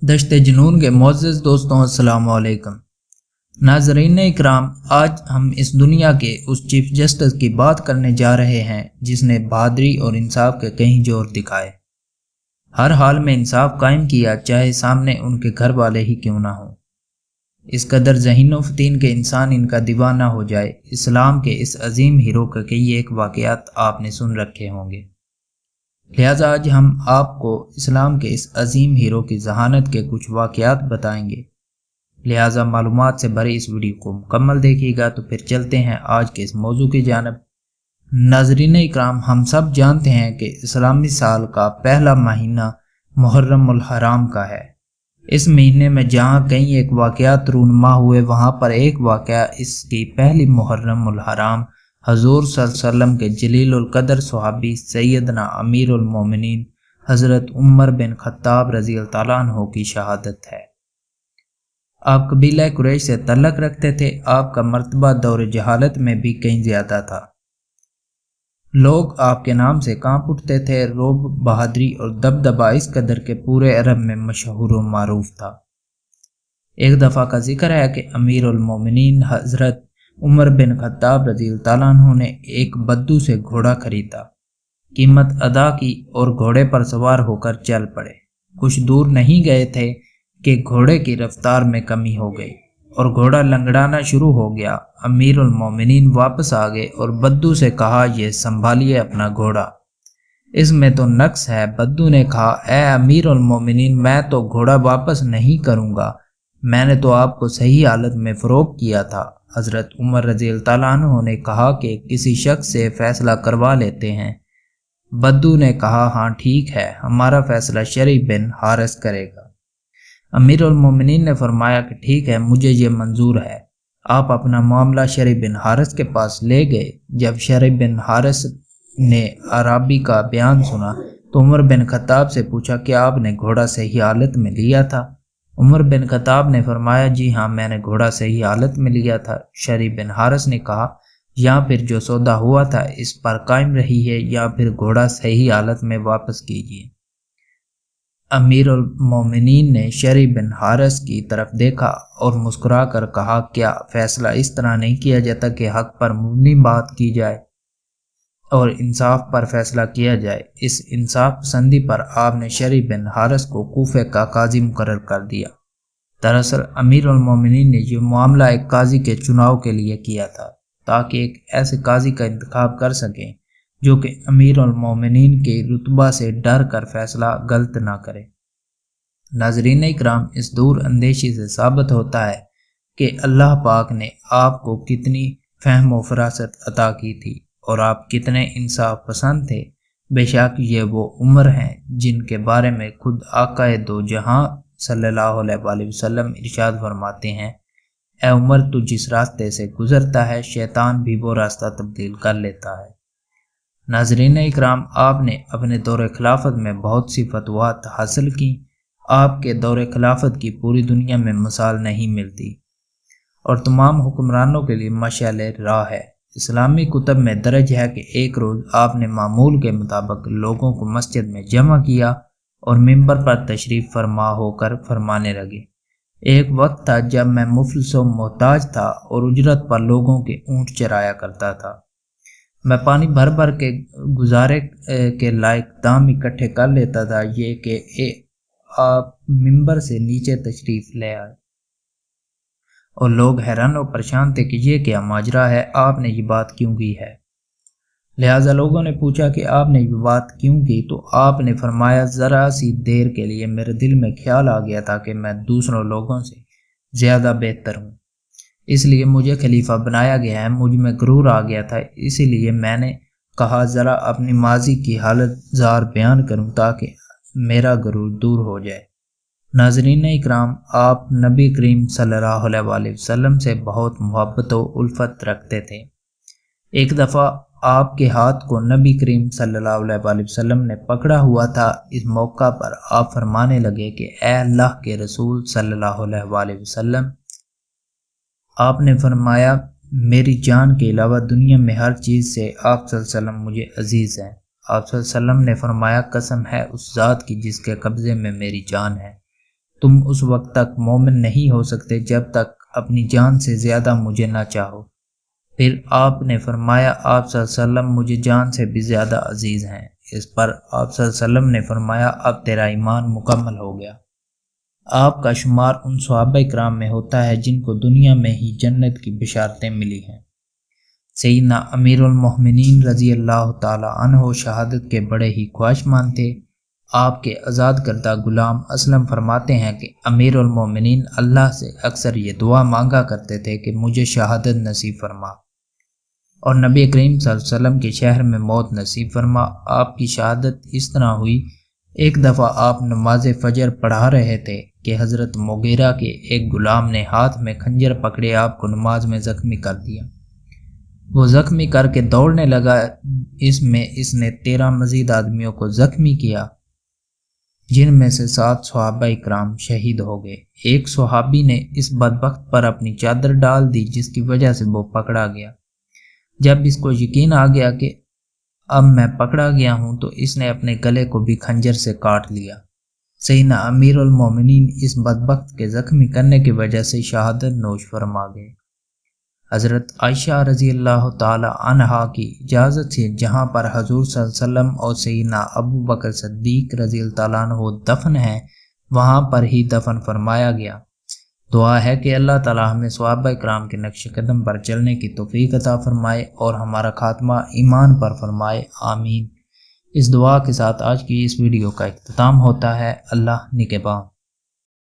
दश्त जुनून के मोअज़्ज़ज़ दोस्तों, अस्सलाम वालेकुम। नाज़रीन इकराम, आज हम इस दुनिया के उस चीफ जस्टिस की बात करने जा रहे हैं जिसने बहादुरी और इंसाफ के कई जोर दिखाए, हर हाल में इंसाफ कायम किया, चाहे सामने उनके घर वाले ही क्यों ना हो। इस कदर ज़हीन व फ़तीन के इंसान इनका दीवाना हो जाए। इस्लाम के इस अजीम हीरो के कई एक वाक़यात आपने सुन रखे होंगे, लिहाजा आज हम आपको इस्लाम के इस अजीम हीरो की जहानत के कुछ वाक़यात बताएंगे। लिहाजा मालूमात से भरी इस वीडियो को मुकम्मल देखिएगा। तो फिर चलते हैं आज के इस मौजू की जानब। नाज़रीन इकराम, हम सब जानते हैं कि इस्लामी साल का पहला महीना मुहर्रम उल हराम का है। इस महीने में जहाँ कई एक वाक़यात रूनुमा हुए, वहाँ पर एक वाक़या इसकी पहली मुहर्रम उल हराम हजूर सल्लल्लाहु अलैहि वसल्लम के जलील उल कदर सहाबी सैयदना अमीर उल मोमिनीन हज़रत उमर बिन खत्ताब रज़ी अल्लाह तआला अन्हु की शहादत है। आप कबीला कुरैश से तल्लक रखते थे। आपका मर्तबा दौर जहालत में भी कहीं ज़्यादा था। लोग आपके नाम से कांप उठते थे। रोब, बहादुरी और दबदबा इस कदर के पूरे अरब में मशहूर व मारूफ था। एक दफ़ा का जिक्र है कि अमीर उल मोमिनीन हज़रत उमर बिन खत्ताब रज़ी अल्लाह तआला अन्हु ने एक बद्दू से घोड़ा खरीदा, कीमत अदा की और घोड़े पर सवार होकर चल पड़े। कुछ दूर नहीं गए थे कि घोड़े की रफ्तार में कमी हो गई और घोड़ा लंगड़ाना शुरू हो गया। अमीर उल मोमिनीन वापस आ गए और बद्दू से कहा, यह संभालिए अपना घोड़ा, इसमें तो नक्स है। बद्दू ने कहा, ए अमीर उल मोमिनीन, मैं तो घोड़ा वापस नहीं करूँगा, मैंने तो आपको सही हालत में फ़रोख्त किया था। हज़रत उमर रज़ी अल्लाह तआला अन्हु ने कहा कि किसी शख्स से फ़ैसला करवा लेते हैं। बद्दू ने कहा, हाँ ठीक है, हमारा फ़ैसला शरी बिन हारिस करेगा। अमीर उल मोमिनीन ने फरमाया कि ठीक है, मुझे ये मंजूर है। आप अपना मामला शरी बिन हारिस के पास ले गए। जब शरी बिन हारिस ने अराबी का बयान सुना तो उमर बिन खत्ताब से पूछा, क्या आपने घोड़ा सही हालत में लिया था? उमर बिन खत्ताब ने फरमाया, जी हाँ, मैंने घोड़ा सही हालत में लिया था। शरी बिन हारिस ने कहा, या फिर जो सौदा हुआ था इस पर कायम रही है या फिर घोड़ा सही हालत में वापस कीजिए। अमीर उल मोमिनीन ने शरी बिन हारिस की तरफ देखा और मुस्कुरा कर कहा, क्या फैसला इस तरह नहीं किया जाता कि हक पर मुबनी बात की जाए और इंसाफ पर फैसला किया जाए। इस इंसाफ पसंदी पर आपने शरी बिन हारिस को कूफे का काजी मुकर्रर कर दिया। दरअसल अमीर उल मोमिनीन ने यह मामला एक काजी के चुनाव के लिए किया था, ताकि एक ऐसे काजी का इंतखाब कर सकें जो कि अमीर उल मोमिनीन के रुतबा से डर कर फैसला गलत ना करे। नाजरीन इकराम, इस दूर अंदेशी से साबित होता है कि अल्लाह पाक ने आपको कितनी फहम व फरासत अता की थी और आप कितने इंसाफ पसंद थे। बेशक ये वो उम्र हैं जिनके बारे में खुद आकाए दो जहां सल्लल्लाहु अलैहि वसल्लम इरशाद फरमाते हैं, ए उमर, तू जिस रास्ते से गुजरता है शैतान भी वो रास्ता तब्दील कर लेता है। नाजरीन इकराम, आपने अपने दौरे खिलाफत में बहुत सी फतवात हासिल की। आपके दौरे खिलाफत की पूरी दुनिया में मिसाल नहीं मिलती और तमाम हुक्मरानों के लिए मशाल राह है। इस्लामी कुतब में दर्ज है कि एक रोज़ आपने मामूल के मुताबिक लोगों को मस्जिद में जमा किया और मिंबर पर तशरीफ़ फरमा होकर फरमाने लगे, एक वक्त था जब मैं मुफलिस व मोहताज था और उजरत पर लोगों के ऊँट चराया करता था। मैं पानी भर भर के गुजारे के लायक दाम इकट्ठे कर लेता था, ये कि आप मिंबर से नीचे तशरीफ़ ले आए और लोग हैरान और परेशान थे कि ये क्या माजरा है, आपने ये बात क्यों की है। लिहाजा लोगों ने पूछा कि आपने ये बात क्यों की, तो आपने फरमाया, ज़रा सी देर के लिए मेरे दिल में ख्याल आ गया था कि मैं दूसरों लोगों से ज़्यादा बेहतर हूँ, इसलिए मुझे खलीफा बनाया गया है। मुझ में गुरूर आ गया था, इसीलिए मैंने कहा ज़रा अपनी माजी की हालत ज़ार बयान करूँ ताकि मेरा गुरूर दूर हो जाए। नाज़रीन इकराम, आप नबी करीम सल्लल्लाहु अलैहि वसल्लम से बहुत मोहब्बत व उल्फत रखते थे। एक दफ़ा आपके हाथ को नबी करीम सल्लल्लाहु अलैहि वसल्लम ने पकड़ा हुआ था। इस मौका पर आप फरमाने लगे कि ए अल्लाह के रसूल सल्लल्लाहु अलैहि वसल्लम, आपने फरमाया, मेरी जान के अलावा दुनिया में हर चीज़ से आप सल्लल्लाहु अलैहि वसल्लम मुझे अजीज़ हैं। आप सल्लल्लाहु अलैहि वसल्लम ने फरमाया, कसम है उस ज़ात की जिसके कब्ज़े में मेरी जान है। تم اس وقت تک مومن نہیں ہو سکتے جب تک اپنی جان سے زیادہ مجھے نہ چاہو۔ پھر آپ نے فرمایا آپ صلی اللہ علیہ وسلم مجھے جان سے بھی زیادہ عزیز ہیں۔ اس پر آپ صلی اللہ علیہ وسلم نے فرمایا اب تیرا ایمان مکمل ہو گیا۔ آپ کا شمار ان صحابہ کرام میں ہوتا ہے جن کو دنیا میں ہی جنت کی بشارتیں ملی ہیں۔ سیدنا امیر المومنین رضی اللہ تعالی عنہ شہادت کے بڑے ہی خواہشمند تھے۔ آپ کے آزاد کردہ غلام اسلم فرماتے ہیں کہ امیر المومنین اللہ سے اکثر یہ دعا مانگا کرتے تھے کہ مجھے شہادت نصیب فرما اور نبی کریم صلی اللہ علیہ وسلم کے شہر میں موت نصیب فرما۔ آپ کی شہادت اس طرح ہوئی، ایک دفعہ آپ نماز فجر پڑھا رہے تھے کہ حضرت مغیرہ کے ایک غلام نے ہاتھ میں خنجر پکڑے آپ کو نماز میں زخمی کر دیا۔ وہ زخمی کر کے دوڑنے لگا، اس نے 13 مزید آدمیوں کو زخمی کیا جن میں سے 7 صحابہ کرام شہید ہو گئے۔ ایک صحابی نے اس بدبخت پر اپنی چادر ڈال دی جس کی وجہ سے وہ پکڑا گیا۔ جب اس کو یقین آ گیا کہ اب میں پکڑا گیا ہوں تو اس نے اپنے گلے کو بھی خنجر سے کاٹ لیا۔ سیدنا امیر المومنین اس بدبخت کے زخمی کرنے کی وجہ سے شہادت نوش فرما گئے۔ حضرت عائشہ رضی اللہ تعالی عنہا کی اجازت سے جہاں پر حضور صلی اللہ علیہ وسلم اور سیدنا ابو بکر صدیق رضی اللہ تعالیٰ عنہ دفن ہیں وہاں پر ہی دفن فرمایا گیا۔ دعا ہے کہ اللہ تعالیٰ ہمیں صحابہ کرام کے نقش قدم پر چلنے کی توفیق عطا فرمائے اور ہمارا خاتمہ ایمان پر فرمائے، آمین۔ اس دعا کے ساتھ آج کی اس ویڈیو کا اختتام ہوتا ہے۔ اللہ نگہباں۔